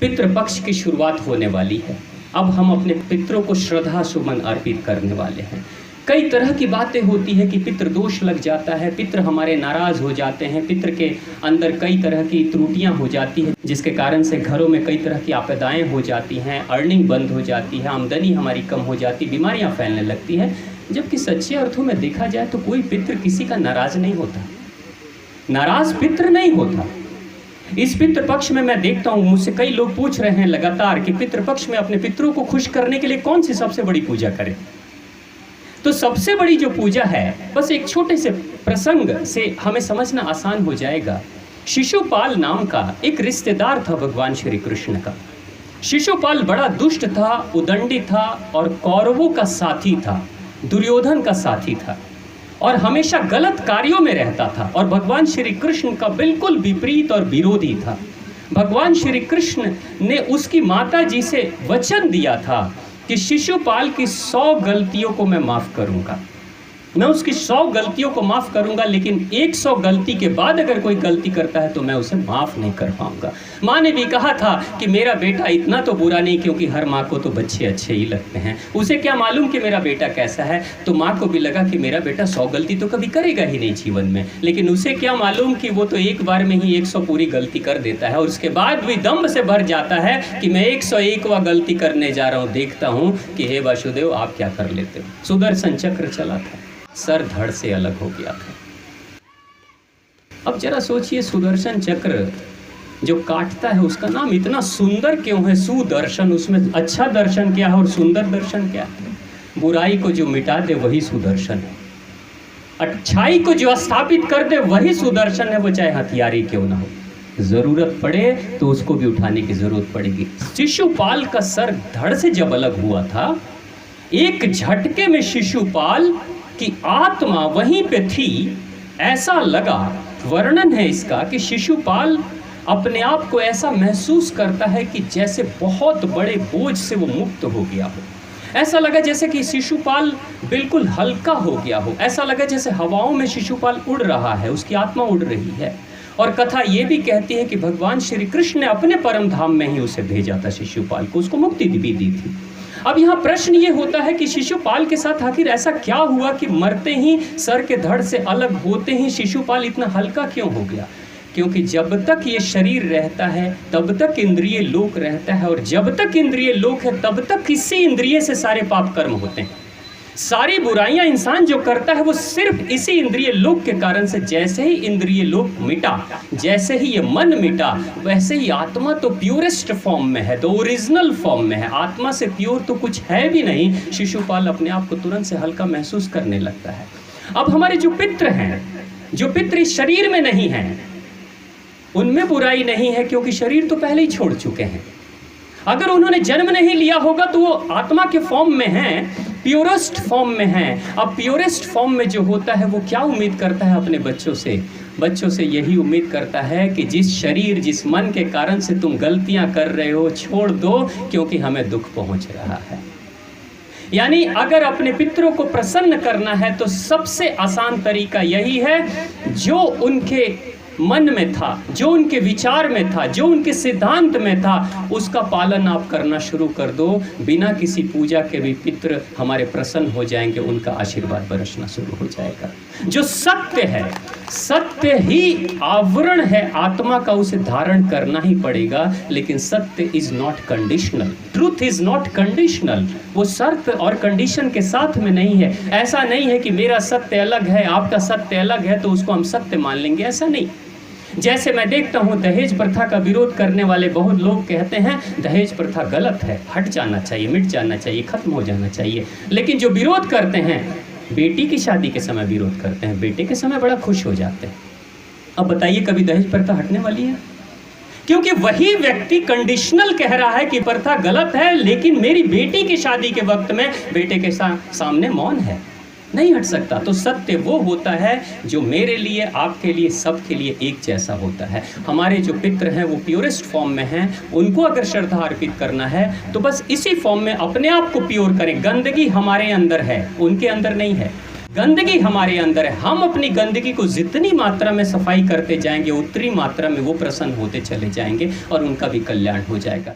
पितृपक्ष की शुरुआत होने वाली है। अब हम अपने पितरों को श्रद्धा सुमन अर्पित करने वाले हैं। कई तरह की बातें होती है कि पितृ दोष लग जाता है, पितृ हमारे नाराज़ हो जाते हैं, पितृ के अंदर कई तरह की त्रुटियां हो जाती हैं, जिसके कारण से घरों में कई तरह की आपदाएं हो जाती हैं, अर्निंग बंद हो जाती है, आमदनी हमारी कम हो जाती, बीमारियां फैलने लगती हैं। जबकि सच्चे अर्थों में देखा जाए तो कोई पितृ किसी का नाराज़ नहीं होता, नाराज़ पितृ नहीं होता। इस पितृपक्ष में मैं देखता हूँ, मुझसे कई लोग पूछ रहे हैं लगातार कि पितृपक्ष में अपने पितरों को खुश करने के लिए कौन सी सबसे बड़ी पूजा करें। तो सबसे बड़ी जो पूजा है, बस एक छोटे से प्रसंग से हमें समझना आसान हो जाएगा। शिशुपाल नाम का एक रिश्तेदार था भगवान श्री कृष्ण का। शिशुपाल बड़ा दुष्ट था, उदंडी था और कौरवों का साथी था, दुर्योधन का साथी था और हमेशा गलत कार्यों में रहता था और भगवान श्री कृष्ण का बिल्कुल विपरीत और विरोधी था। भगवान श्री कृष्ण ने उसकी माता जी से वचन दिया था कि शिशुपाल की 100 गलतियों को मैं माफ़ करूंगा, मैं उसकी 100 गलतियों को माफ़ करूंगा, लेकिन 100 गलती के बाद अगर कोई गलती करता है तो मैं उसे माफ़ नहीं कर पाऊंगा। माँ ने भी कहा था कि मेरा बेटा इतना तो बुरा नहीं, क्योंकि हर माँ को तो बच्चे अच्छे ही लगते हैं, उसे क्या मालूम कि मेरा बेटा कैसा है। तो माँ को भी लगा कि मेरा बेटा 100 गलती तो कभी करेगा ही नहीं जीवन में, लेकिन उसे क्या मालूम कि वो तो एक बार में ही 100 पूरी गलती कर देता है और उसके बाद भी दम्भ से भर जाता है कि मैं 101वां गलती करने जा रहा हूँ, देखता हूँ कि हे वासुदेव आप क्या कर लेते हो। सुदर्शन चक्र चला था, सर धड़ से अलग हो गया था। अब जरा सोचिए, सुदर्शन चक्र जो काटता है उसका नाम इतना सुंदर क्यों है? सुदर्शन, उसमें अच्छा दर्शन क्या है और सुंदर दर्शन क्या है? बुराई को जो मिटा दे वही सुदर्शन है, अच्छाई को जो स्थापित कर दे वही सुदर्शन है, वो चाहे हथियारी क्यों ना हो, जरूरत पड़े तो उसको भी उठाने की जरूरत पड़ेगी। शिशुपाल का सर धड़ से जब अलग हुआ था, एक झटके में शिशुपाल कि आत्मा वहीं पे थी, ऐसा लगा, वर्णन है इसका कि शिशुपाल अपने आप को ऐसा महसूस करता है कि जैसे बहुत बड़े बोझ से वो मुक्त हो गया हो। ऐसा लगा जैसे कि शिशुपाल बिल्कुल हल्का हो गया हो, ऐसा लगा जैसे हवाओं में शिशुपाल उड़ रहा है, उसकी आत्मा उड़ रही है। और कथा ये भी कहती है कि भगवान श्री कृष्ण ने अपने परम धाम में ही उसे भेजा था, शिशुपाल को, उसको मुक्ति भी दी थी। अब यहाँ प्रश्न ये होता है कि शिशुपाल के साथ आखिर ऐसा क्या हुआ कि मरते ही, सर के धड़ से अलग होते ही शिशुपाल इतना हल्का क्यों हो गया? क्योंकि जब तक ये शरीर रहता है तब तक इंद्रिय लोक रहता है, और जब तक इंद्रिय लोक है तब तक इसी इंद्रिय से सारे पाप कर्म होते हैं। सारी बुराइयां इंसान जो करता है वो सिर्फ इसी इंद्रिय लोक के कारण से। जैसे ही इंद्रिय लोक मिटा, जैसे ही ये मन मिटा, वैसे ही आत्मा तो प्योरेस्ट फॉर्म में है, तो ओरिजिनल फॉर्म में है। आत्मा से प्योर तो कुछ है भी नहीं। शिशुपाल अपने आप को तुरंत से हल्का महसूस करने लगता है। अब हमारे जो पितृ हैं, जो पितृ इस शरीर में नहीं हैं, उनमें बुराई नहीं है, क्योंकि शरीर तो पहले ही छोड़ चुके हैं। अगर उन्होंने जन्म नहीं लिया होगा तो वो आत्मा के फॉर्म में हैं, प्योरेस्ट फॉर्म में हैं। अब प्योरेस्ट फॉर्म में जो होता है वो क्या उम्मीद करता है अपने बच्चों से? बच्चों से यही उम्मीद करता है कि जिस शरीर, जिस मन के कारण से तुम गलतियां कर रहे हो, छोड़ दो, क्योंकि हमें दुख पहुंच रहा है। यानी अगर अपने पितरों को प्रसन्न करना है तो सबसे आसान तरीका यही है, जो उनके मन में था, जो उनके विचार में था, जो उनके सिद्धांत में था, उसका पालन आप करना शुरू कर दो। बिना किसी पूजा के भी पितृ हमारे प्रसन्न हो जाएंगे, उनका आशीर्वाद बरसना शुरू हो जाएगा। जो सत्य है, सत्य ही आवरण है आत्मा का, उसे धारण करना ही पड़ेगा। लेकिन सत्य is not conditional, truth is not conditional. वो शर्त और कंडीशन के साथ में नहीं है। ऐसा नहीं है कि मेरा सत्य अलग है, आपका सत्य अलग है, तो उसको हम सत्य मान लेंगे, ऐसा नहीं। जैसे मैं देखता हूँ दहेज प्रथा का विरोध करने वाले बहुत लोग कहते हैं दहेज प्रथा गलत है, हट जाना चाहिए, मिट जाना चाहिए, खत्म हो जाना चाहिए। लेकिन जो विरोध करते हैं, बेटी की शादी के समय विरोध करते हैं, बेटे के समय बड़ा खुश हो जाते हैं। अब बताइए कभी दहेज प्रथा हटने वाली है? क्योंकि वही व्यक्ति कंडीशनल कह रहा है कि प्रथा गलत है, लेकिन मेरी बेटी की शादी के वक्त में बेटे के सामने मौन है, नहीं हट सकता। तो सत्य वो होता है जो मेरे लिए, आपके लिए, सबके लिए एक जैसा होता है। हमारे जो पितृ हैं वो प्योरेस्ट फॉर्म में हैं, उनको अगर श्रद्धा अर्पित करना है तो बस इसी फॉर्म में अपने आप को प्योर करें। गंदगी हमारे अंदर है, उनके अंदर नहीं है। गंदगी हमारे अंदर है। हम अपनी गंदगी को जितनी मात्रा में सफाई करते जाएंगे उतनी मात्रा में वो प्रसन्न होते चले जाएंगे और उनका भी कल्याण हो जाएगा।